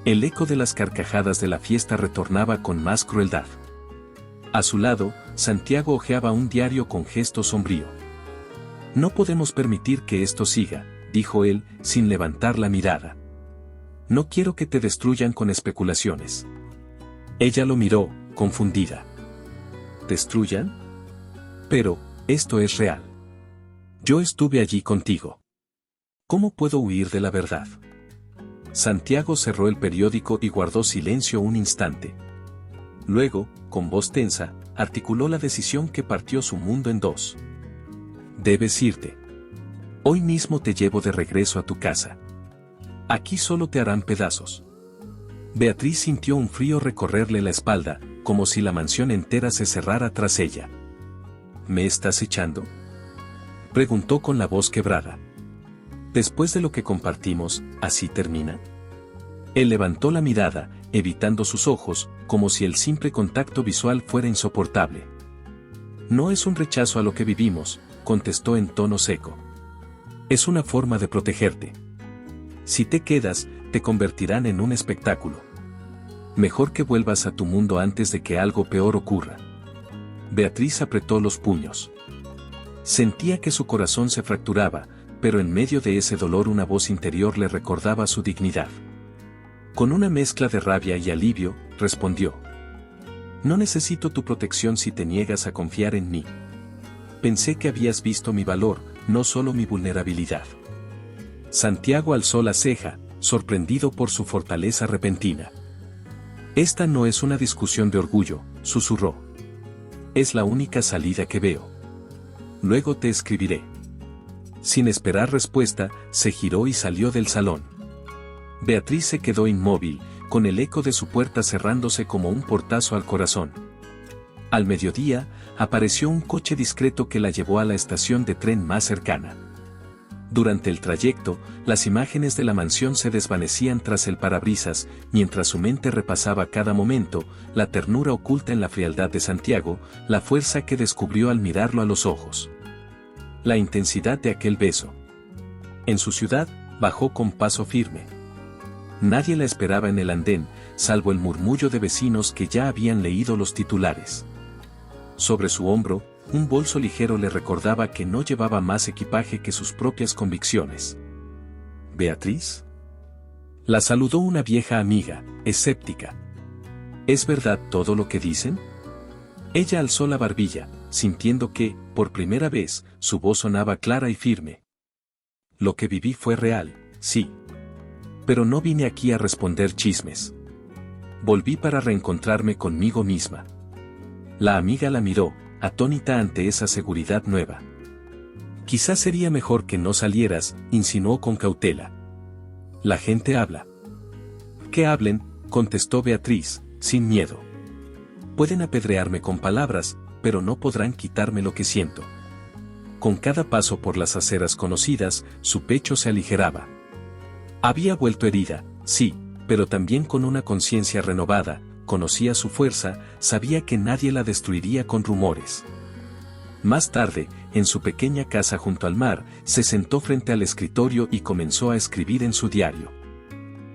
El eco de las carcajadas de la fiesta retornaba con más crueldad. A su lado, Santiago hojeaba un diario con gesto sombrío. No podemos permitir que esto siga, dijo él, sin levantar la mirada. No quiero que te destruyan con especulaciones. Ella lo miró, confundida. ¿Destruyan? Pero, esto es real. Yo estuve allí contigo. ¿Cómo puedo huir de la verdad? Santiago cerró el periódico y guardó silencio un instante. Luego, con voz tensa, articuló la decisión que partió su mundo en dos. Debes irte. Hoy mismo te llevo de regreso a tu casa. Aquí solo te harán pedazos. Beatriz sintió un frío recorrerle la espalda, como si la mansión entera se cerrara tras ella. ¿Me estás echando?, preguntó con la voz quebrada. Después de lo que compartimos, ¿así termina? Él levantó la mirada, evitando sus ojos, como si el simple contacto visual fuera insoportable. No es un rechazo a lo que vivimos, contestó en tono seco. Es una forma de protegerte. Si te quedas, te convertirán en un espectáculo. Mejor que vuelvas a tu mundo antes de que algo peor ocurra. Beatriz apretó los puños. Sentía que su corazón se fracturaba, pero en medio de ese dolor una voz interior le recordaba su dignidad. Con una mezcla de rabia y alivio, respondió. No necesito tu protección si te niegas a confiar en mí. Pensé que habías visto mi valor, no solo mi vulnerabilidad. Santiago alzó la ceja, sorprendido por su fortaleza repentina. Esta no es una discusión de orgullo, susurró. Es la única salida que veo. Luego te escribiré. Sin esperar respuesta, se giró y salió del salón. Beatriz se quedó inmóvil, con el eco de su puerta cerrándose como un portazo al corazón. Al mediodía, apareció un coche discreto que la llevó a la estación de tren más cercana. Durante el trayecto, las imágenes de la mansión se desvanecían tras el parabrisas, mientras su mente repasaba cada momento, la ternura oculta en la frialdad de Santiago, la fuerza que descubrió al mirarlo a los ojos. La intensidad de aquel beso. En su ciudad, bajó con paso firme. Nadie la esperaba en el andén, salvo el murmullo de vecinos que ya habían leído los titulares. Sobre su hombro, un bolso ligero le recordaba que no llevaba más equipaje que sus propias convicciones. ¿Beatriz? La saludó una vieja amiga, escéptica. ¿Es verdad todo lo que dicen? Ella alzó la barbilla, sintiendo que, por primera vez, su voz sonaba clara y firme. Lo que viví fue real, sí. Pero no vine aquí a responder chismes. Volví para reencontrarme conmigo misma. La amiga la miró, atónita ante esa seguridad nueva. Quizás sería mejor que no salieras, insinuó con cautela. La gente habla. Que hablen, contestó Beatriz, sin miedo. Pueden apedrearme con palabras, pero no podrán quitarme lo que siento. Con cada paso por las aceras conocidas, su pecho se aligeraba. Había vuelto herida, sí, pero también con una conciencia renovada, conocía su fuerza, sabía que nadie la destruiría con rumores. Más tarde, en su pequeña casa junto al mar, se sentó frente al escritorio y comenzó a escribir en su diario.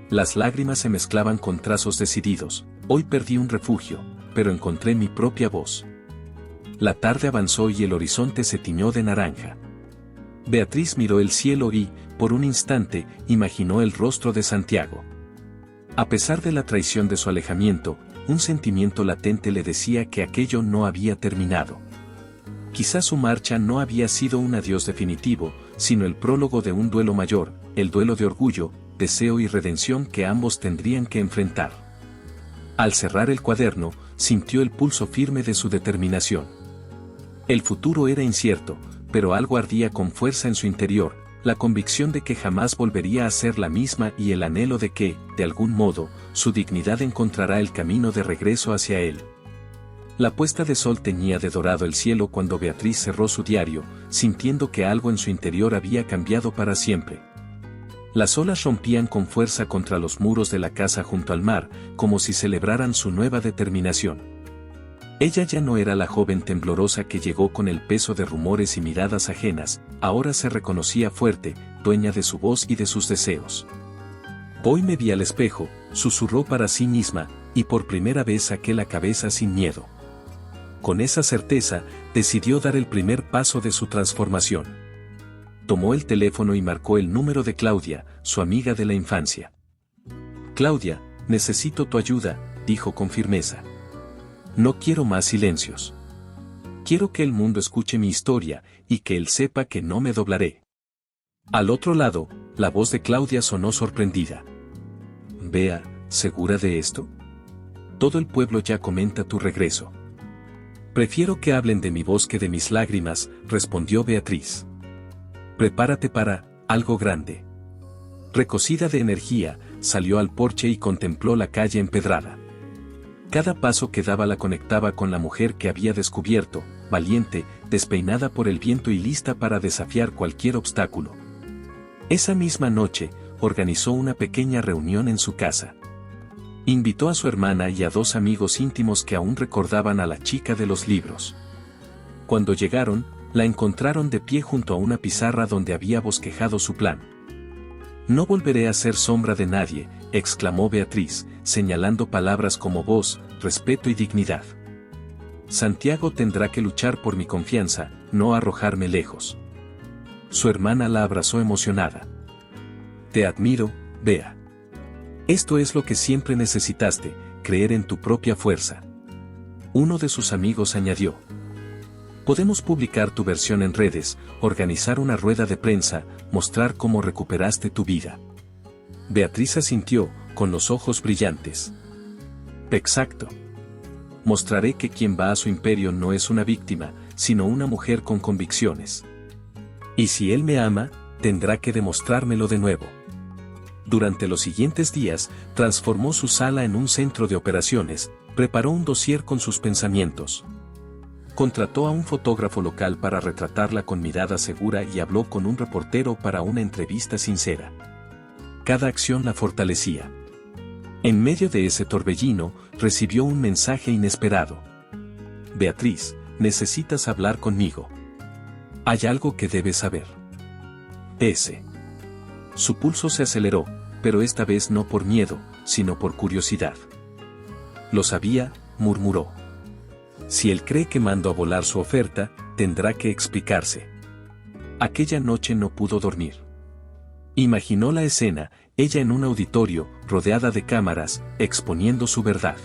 Las lágrimas se mezclaban con trazos decididos. Hoy perdí un refugio, pero encontré mi propia voz. La tarde avanzó y el horizonte se tiñó de naranja. Beatriz miró el cielo y, por un instante, imaginó el rostro de Santiago. A pesar de la traición de su alejamiento, un sentimiento latente le decía que aquello no había terminado. Quizás su marcha no había sido un adiós definitivo, sino el prólogo de un duelo mayor, el duelo de orgullo, deseo y redención que ambos tendrían que enfrentar. Al cerrar el cuaderno, sintió el pulso firme de su determinación. El futuro era incierto, pero algo ardía con fuerza en su interior, la convicción de que jamás volvería a ser la misma y el anhelo de que, de algún modo, su dignidad encontrará el camino de regreso hacia él. La puesta de sol teñía de dorado el cielo cuando Beatriz cerró su diario, sintiendo que algo en su interior había cambiado para siempre. Las olas rompían con fuerza contra los muros de la casa junto al mar, como si celebraran su nueva determinación. Ella ya no era la joven temblorosa que llegó con el peso de rumores y miradas ajenas, ahora se reconocía fuerte, dueña de su voz y de sus deseos. Hoy me vi al espejo, susurró para sí misma, y por primera vez saqué la cabeza sin miedo. Con esa certeza, decidió dar el primer paso de su transformación. Tomó el teléfono y marcó el número de Claudia, su amiga de la infancia. Claudia, necesito tu ayuda, dijo con firmeza. No quiero más silencios. Quiero que el mundo escuche mi historia, y que él sepa que no me doblaré. Al otro lado, la voz de Claudia sonó sorprendida. Bea, ¿segura de esto? Todo el pueblo ya comenta tu regreso. Prefiero que hablen de mi voz que de mis lágrimas, respondió Beatriz. Prepárate para algo grande. Recocida de energía, salió al porche y contempló la calle empedrada. Cada paso que daba la conectaba con la mujer que había descubierto, valiente, despeinada por el viento y lista para desafiar cualquier obstáculo. Esa misma noche, organizó una pequeña reunión en su casa. Invitó a su hermana y a 2 amigos íntimos que aún recordaban a la chica de los libros. Cuando llegaron, la encontraron de pie junto a una pizarra donde había bosquejado su plan. «No volveré a ser sombra de nadie», exclamó Beatriz, señalando palabras como voz, respeto y dignidad. «Santiago tendrá que luchar por mi confianza, no arrojarme lejos». Su hermana la abrazó emocionada. «Te admiro, Bea. Esto es lo que siempre necesitaste, creer en tu propia fuerza». Uno de sus amigos añadió: «Podemos publicar tu versión en redes, organizar una rueda de prensa, mostrar cómo recuperaste tu vida». Beatriz asintió, con los ojos brillantes. «Exacto. Mostraré que quien va a su imperio no es una víctima, sino una mujer con convicciones. Y si él me ama, tendrá que demostrármelo de nuevo». Durante los siguientes días, transformó su sala en un centro de operaciones, preparó un dossier con sus pensamientos. Contrató a un fotógrafo local para retratarla con mirada segura y habló con un reportero para una entrevista sincera. Cada acción la fortalecía. En medio de ese torbellino, recibió un mensaje inesperado. «Beatriz, necesitas hablar conmigo. Hay algo que debes saber». Su pulso se aceleró, pero esta vez no por miedo, sino por curiosidad. «Lo sabía», murmuró. «Si él cree que mando a volar su oferta, tendrá que explicarse». Aquella noche no pudo dormir. Imaginó la escena, ella en un auditorio, rodeada de cámaras, exponiendo su verdad.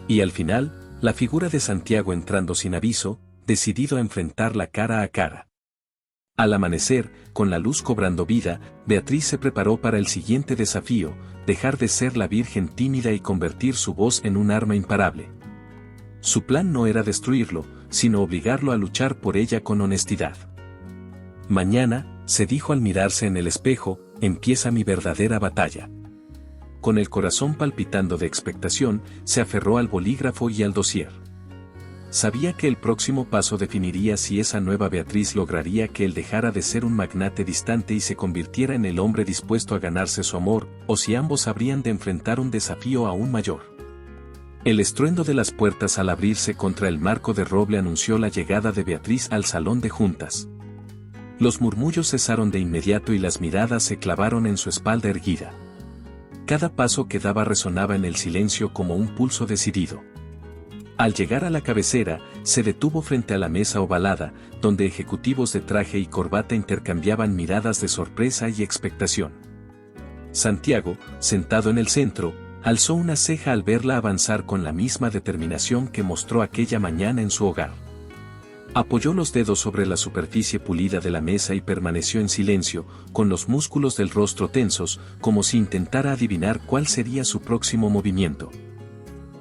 Y al final, la figura de Santiago entrando sin aviso, decidido a enfrentarla cara a cara. Al amanecer, con la luz cobrando vida, Beatriz se preparó para el siguiente desafío, dejar de ser la virgen tímida y convertir su voz en un arma imparable. Su plan no era destruirlo, sino obligarlo a luchar por ella con honestidad. «Mañana», se dijo al mirarse en el espejo, «empieza mi verdadera batalla». Con el corazón palpitando de expectación, se aferró al bolígrafo y al dossier. Sabía que el próximo paso definiría si esa nueva Beatriz lograría que él dejara de ser un magnate distante y se convirtiera en el hombre dispuesto a ganarse su amor, o si ambos habrían de enfrentar un desafío aún mayor. El estruendo de las puertas al abrirse contra el marco de roble anunció la llegada de Beatriz al salón de juntas. Los murmullos cesaron de inmediato y las miradas se clavaron en su espalda erguida. Cada paso que daba resonaba en el silencio como un pulso decidido. Al llegar a la cabecera, se detuvo frente a la mesa ovalada, donde ejecutivos de traje y corbata intercambiaban miradas de sorpresa y expectación. Santiago, sentado en el centro, alzó una ceja al verla avanzar con la misma determinación que mostró aquella mañana en su hogar. Apoyó los dedos sobre la superficie pulida de la mesa y permaneció en silencio, con los músculos del rostro tensos, como si intentara adivinar cuál sería su próximo movimiento.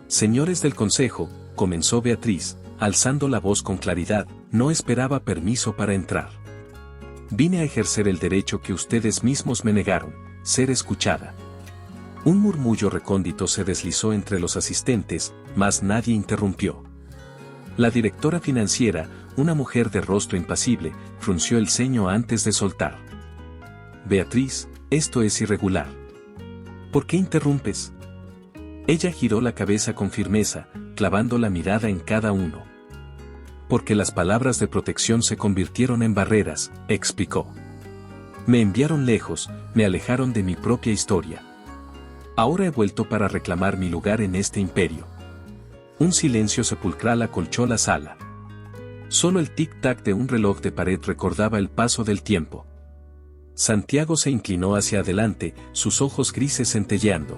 «Señores del Consejo», comenzó Beatriz, alzando la voz con claridad, «no esperaba permiso para entrar. Vine a ejercer el derecho que ustedes mismos me negaron, ser escuchada». Un murmullo recóndito se deslizó entre los asistentes, mas nadie interrumpió. La directora financiera, una mujer de rostro impasible, frunció el ceño antes de soltar. «Beatriz, esto es irregular. ¿Por qué interrumpes?». Ella giró la cabeza con firmeza, clavando la mirada en cada uno. «Porque las palabras de protección se convirtieron en barreras», explicó. «Me enviaron lejos, me alejaron de mi propia historia. Ahora he vuelto para reclamar mi lugar en este imperio». Un silencio sepulcral acolchó la sala. Solo el tic-tac de un reloj de pared recordaba el paso del tiempo. Santiago se inclinó hacia adelante, sus ojos grises centelleando.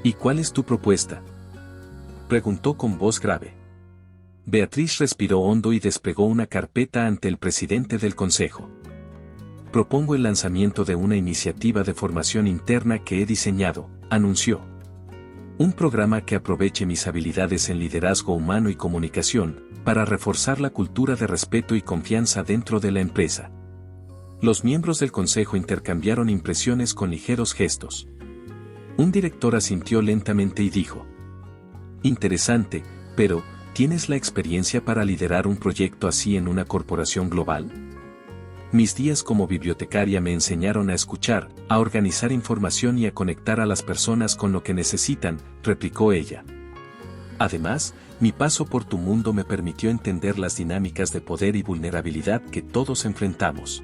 «¿Y cuál es tu propuesta?», preguntó con voz grave. Beatriz respiró hondo y desplegó una carpeta ante el presidente del Consejo. «Propongo el lanzamiento de una iniciativa de formación interna que he diseñado», anunció. Un programa que aproveche mis habilidades en liderazgo humano y comunicación, para reforzar la cultura de respeto y confianza dentro de la empresa. Los miembros del consejo intercambiaron impresiones con ligeros gestos. Un director asintió lentamente y dijo: interesante, pero, ¿tienes la experiencia para liderar un proyecto así en una corporación global? Mis días como bibliotecaria me enseñaron a escuchar, a organizar información y a conectar a las personas con lo que necesitan, replicó ella. Además, mi paso por tu mundo me permitió entender las dinámicas de poder y vulnerabilidad que todos enfrentamos.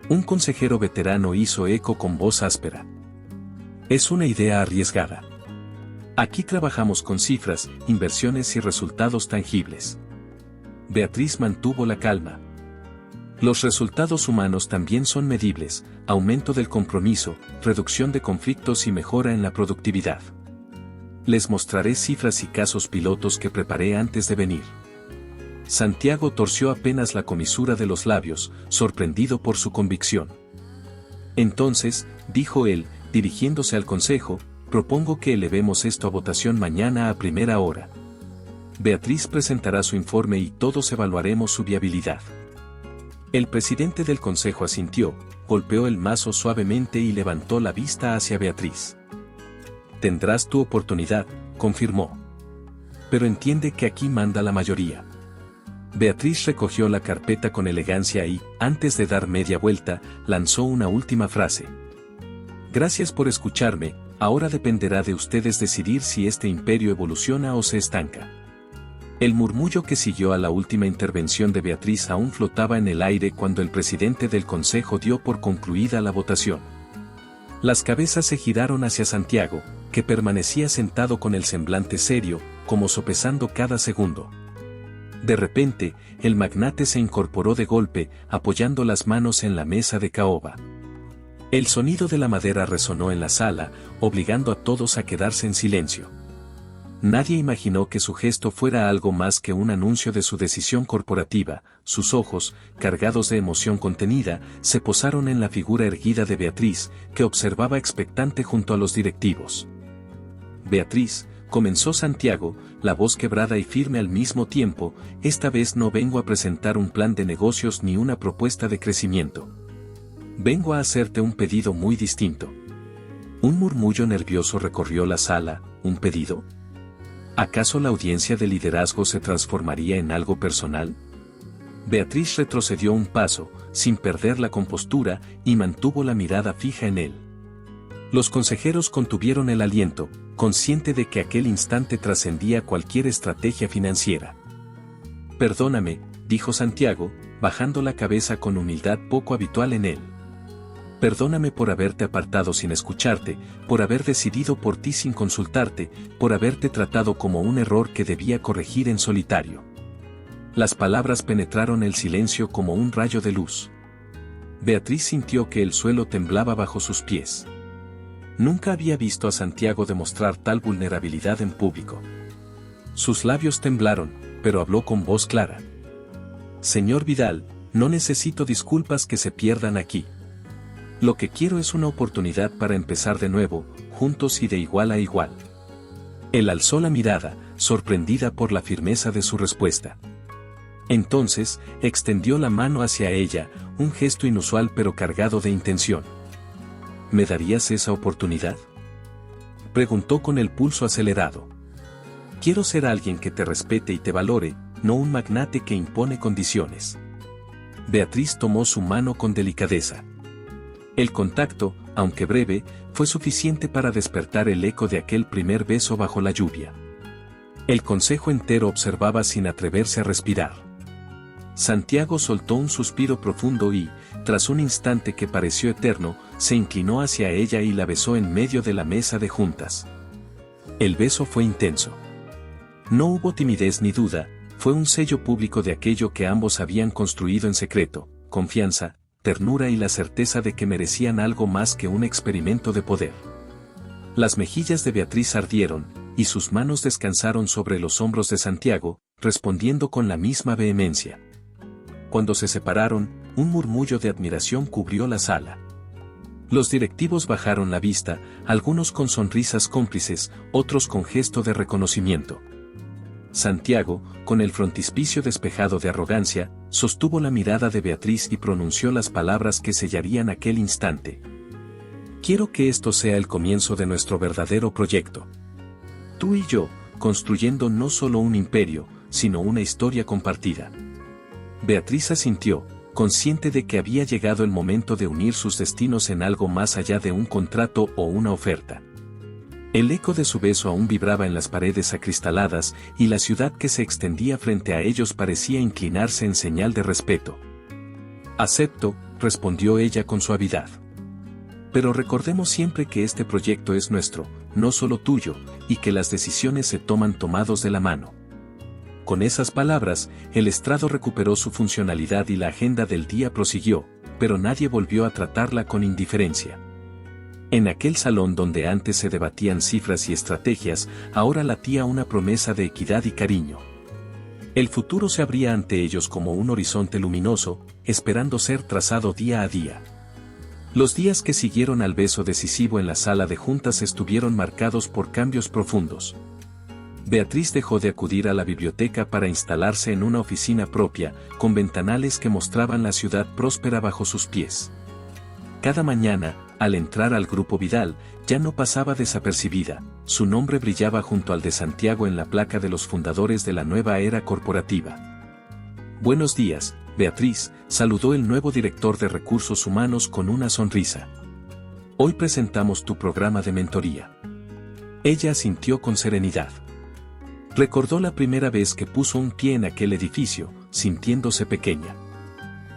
Un consejero veterano hizo eco con voz áspera. Es una idea arriesgada. Aquí trabajamos con cifras, inversiones y resultados tangibles. Beatriz mantuvo la calma. Los resultados humanos también son medibles: aumento del compromiso, reducción de conflictos y mejora en la productividad. Les mostraré cifras y casos pilotos que preparé antes de venir. Santiago torció apenas la comisura de los labios, sorprendido por su convicción. Entonces, dijo él, dirigiéndose al consejo, propongo que elevemos esto a votación mañana a primera hora. Beatriz presentará su informe y todos evaluaremos su viabilidad. El presidente del consejo asintió, golpeó el mazo suavemente y levantó la vista hacia Beatriz. Tendrás tu oportunidad, confirmó. Pero entiende que aquí manda la mayoría. Beatriz recogió la carpeta con elegancia y, antes de dar media vuelta, lanzó una última frase. Gracias por escucharme, ahora dependerá de ustedes decidir si este imperio evoluciona o se estanca. El murmullo que siguió a la última intervención de Beatriz aún flotaba en el aire cuando el presidente del consejo dio por concluida la votación. Las cabezas se giraron hacia Santiago, que permanecía sentado con el semblante serio, como sopesando cada segundo. De repente, el magnate se incorporó de golpe, apoyando las manos en la mesa de caoba. El sonido de la madera resonó en la sala, obligando a todos a quedarse en silencio. Nadie imaginó que su gesto fuera algo más que un anuncio de su decisión corporativa. Sus ojos, cargados de emoción contenida, se posaron en la figura erguida de Beatriz, que observaba expectante junto a los directivos. Beatriz, comenzó Santiago, la voz quebrada y firme al mismo tiempo, esta vez no vengo a presentar un plan de negocios ni una propuesta de crecimiento. Vengo a hacerte un pedido muy distinto. Un murmullo nervioso recorrió la sala. ¿Un pedido? ¿Acaso la audiencia de liderazgo se transformaría en algo personal? Beatriz retrocedió un paso, sin perder la compostura, y mantuvo la mirada fija en él. Los consejeros contuvieron el aliento, consciente de que aquel instante trascendía cualquier estrategia financiera. Perdóname, dijo Santiago, bajando la cabeza con humildad poco habitual en él. Perdóname por haberte apartado sin escucharte, por haber decidido por ti sin consultarte, por haberte tratado como un error que debía corregir en solitario. Las palabras penetraron el silencio como un rayo de luz. Beatriz sintió que el suelo temblaba bajo sus pies. Nunca había visto a Santiago demostrar tal vulnerabilidad en público. Sus labios temblaron, pero habló con voz clara. Señor Vidal, no necesito disculpas que se pierdan aquí. Lo que quiero es una oportunidad para empezar de nuevo, juntos y de igual a igual. Él alzó la mirada, sorprendida por la firmeza de su respuesta. Entonces, extendió la mano hacia ella, un gesto inusual pero cargado de intención. ¿Me darías esa oportunidad?, preguntó con el pulso acelerado. Quiero ser alguien que te respete y te valore, no un magnate que impone condiciones. Beatriz tomó su mano con delicadeza. El contacto, aunque breve, fue suficiente para despertar el eco de aquel primer beso bajo la lluvia. El consejo entero observaba sin atreverse a respirar. Santiago soltó un suspiro profundo y, tras un instante que pareció eterno, se inclinó hacia ella y la besó en medio de la mesa de juntas. El beso fue intenso. No hubo timidez ni duda, fue un sello público de aquello que ambos habían construido en secreto: confianza, ternura y la certeza de que merecían algo más que un experimento de poder. Las mejillas de Beatriz ardieron, y sus manos descansaron sobre los hombros de Santiago, respondiendo con la misma vehemencia. Cuando se separaron, un murmullo de admiración cubrió la sala. Los directivos bajaron la vista, algunos con sonrisas cómplices, otros con gesto de reconocimiento. Santiago, con el frontispicio despejado de arrogancia, sostuvo la mirada de Beatriz y pronunció las palabras que sellarían aquel instante. Quiero que esto sea el comienzo de nuestro verdadero proyecto. Tú y yo, construyendo no solo un imperio, sino una historia compartida. Beatriz asintió, consciente de que había llegado el momento de unir sus destinos en algo más allá de un contrato o una oferta. El eco de su beso aún vibraba en las paredes acristaladas y la ciudad que se extendía frente a ellos parecía inclinarse en señal de respeto. Acepto, respondió ella con suavidad. Pero recordemos siempre que este proyecto es nuestro, no solo tuyo, y que las decisiones se toman tomados de la mano. Con esas palabras, el estrado recuperó su funcionalidad y la agenda del día prosiguió, pero nadie volvió a tratarla con indiferencia. En aquel salón donde antes se debatían cifras y estrategias, ahora latía una promesa de equidad y cariño. El futuro se abría ante ellos como un horizonte luminoso, esperando ser trazado día a día. Los días que siguieron al beso decisivo en la sala de juntas estuvieron marcados por cambios profundos. Beatriz dejó de acudir a la biblioteca para instalarse en una oficina propia, con ventanales que mostraban la ciudad próspera bajo sus pies. Cada mañana, al entrar al Grupo Vidal, ya no pasaba desapercibida, su nombre brillaba junto al de Santiago en la placa de los fundadores de la nueva era corporativa. Buenos días, Beatriz, saludó el nuevo director de Recursos Humanos con una sonrisa. Hoy presentamos tu programa de mentoría. Ella asintió con serenidad. Recordó la primera vez que puso un pie en aquel edificio, sintiéndose pequeña.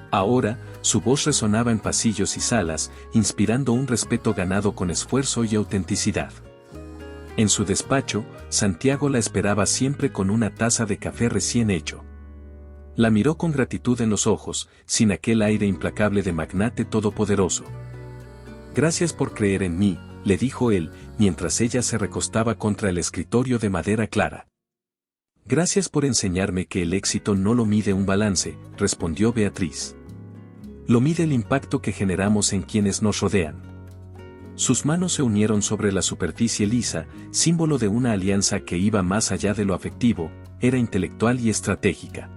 Ahora, su voz resonaba en pasillos y salas, inspirando un respeto ganado con esfuerzo y autenticidad. En su despacho, Santiago la esperaba siempre con una taza de café recién hecho. La miró con gratitud en los ojos, sin aquel aire implacable de magnate todopoderoso. Gracias por creer en mí, le dijo él, mientras ella se recostaba contra el escritorio de madera clara. Gracias por enseñarme que el éxito no lo mide un balance, respondió Beatriz. Lo mide el impacto que generamos en quienes nos rodean. Sus manos se unieron sobre la superficie lisa, símbolo de una alianza que iba más allá de lo afectivo, era intelectual y estratégica.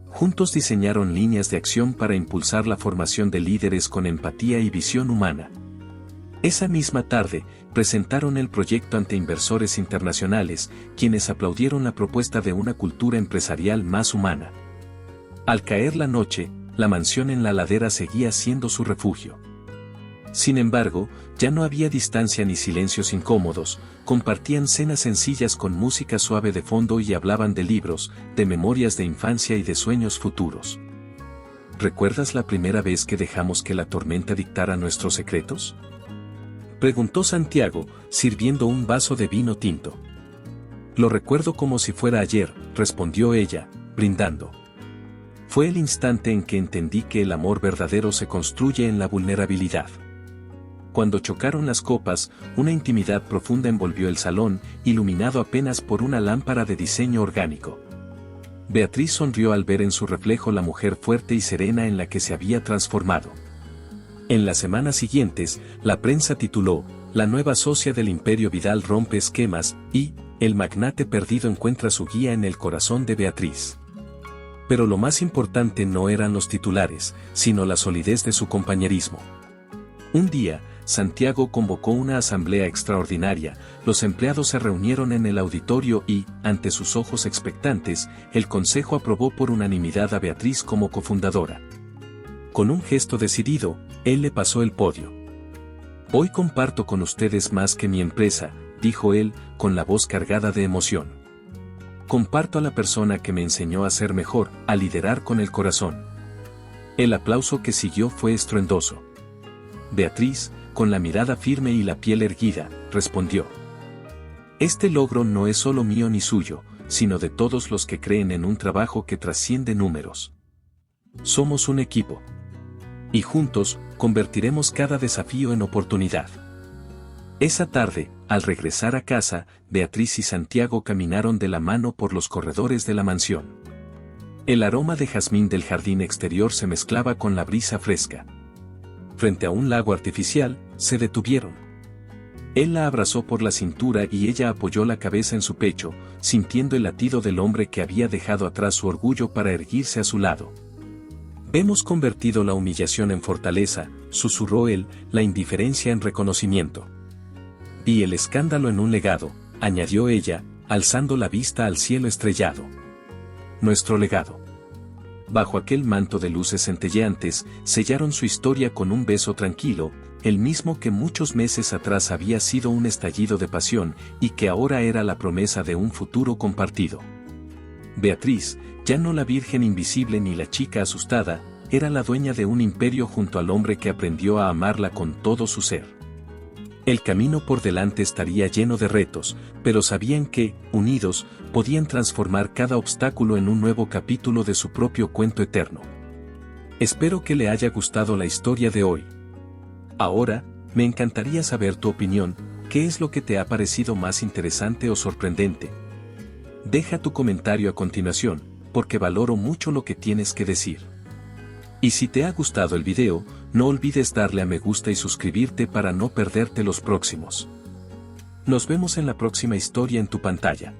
Juntos diseñaron líneas de acción para impulsar la formación de líderes con empatía y visión humana. Esa misma tarde, presentaron el proyecto ante inversores internacionales, quienes aplaudieron la propuesta de una cultura empresarial más humana. Al caer la noche, la mansión en la ladera seguía siendo su refugio. Sin embargo, ya no había distancia ni silencios incómodos, compartían cenas sencillas con música suave de fondo y hablaban de libros, de memorias de infancia y de sueños futuros. ¿Recuerdas la primera vez que dejamos que la tormenta dictara nuestros secretos?, preguntó Santiago, sirviendo un vaso de vino tinto. Lo recuerdo como si fuera ayer, respondió ella, brindando. Fue el instante en que entendí que el amor verdadero se construye en la vulnerabilidad. Cuando chocaron las copas, una intimidad profunda envolvió el salón, iluminado apenas por una lámpara de diseño orgánico. Beatriz sonrió al ver en su reflejo la mujer fuerte y serena en la que se había transformado. En las semanas siguientes, la prensa tituló, La nueva socia del Imperio Vidal rompe esquemas, y, el magnate perdido encuentra su guía en el corazón de Beatriz. Pero lo más importante no eran los titulares, sino la solidez de su compañerismo. Un día, Santiago convocó una asamblea extraordinaria, los empleados se reunieron en el auditorio y, ante sus ojos expectantes, el consejo aprobó por unanimidad a Beatriz como cofundadora. Con un gesto decidido, él le pasó el podio. Hoy comparto con ustedes más que mi empresa, dijo él, con la voz cargada de emoción. Comparto a la persona que me enseñó a ser mejor, a liderar con el corazón. El aplauso que siguió fue estruendoso. Beatriz, con la mirada firme y la piel erguida, respondió. Este logro no es solo mío ni suyo, sino de todos los que creen en un trabajo que trasciende números. Somos un equipo. Y juntos, convertiremos cada desafío en oportunidad. Esa tarde, al regresar a casa, Beatriz y Santiago caminaron de la mano por los corredores de la mansión. El aroma de jazmín del jardín exterior se mezclaba con la brisa fresca. frente a un lago artificial, se detuvieron. Él la abrazó por la cintura y ella apoyó la cabeza en su pecho, sintiendo el latido del hombre que había dejado atrás su orgullo para erguirse a su lado. Hemos convertido la humillación en fortaleza, susurró él, la indiferencia en reconocimiento. Y el escándalo en un legado, añadió ella, alzando la vista al cielo estrellado. Nuestro legado. Bajo aquel manto de luces centelleantes, sellaron su historia con un beso tranquilo, el mismo que muchos meses atrás había sido un estallido de pasión y que ahora era la promesa de un futuro compartido. Beatriz, ya no la virgen invisible ni la chica asustada, era la dueña de un imperio junto al hombre que aprendió a amarla con todo su ser. El camino por delante estaría lleno de retos, pero sabían que, unidos, podían transformar cada obstáculo en un nuevo capítulo de su propio cuento eterno. Espero que le haya gustado la historia de hoy. Ahora, me encantaría saber tu opinión, ¿qué es lo que te ha parecido más interesante o sorprendente? Deja tu comentario a continuación, porque valoro mucho lo que tienes que decir. Y si te ha gustado el video, no olvides darle a me gusta y suscribirte para no perderte los próximos. Nos vemos en la próxima historia en tu pantalla.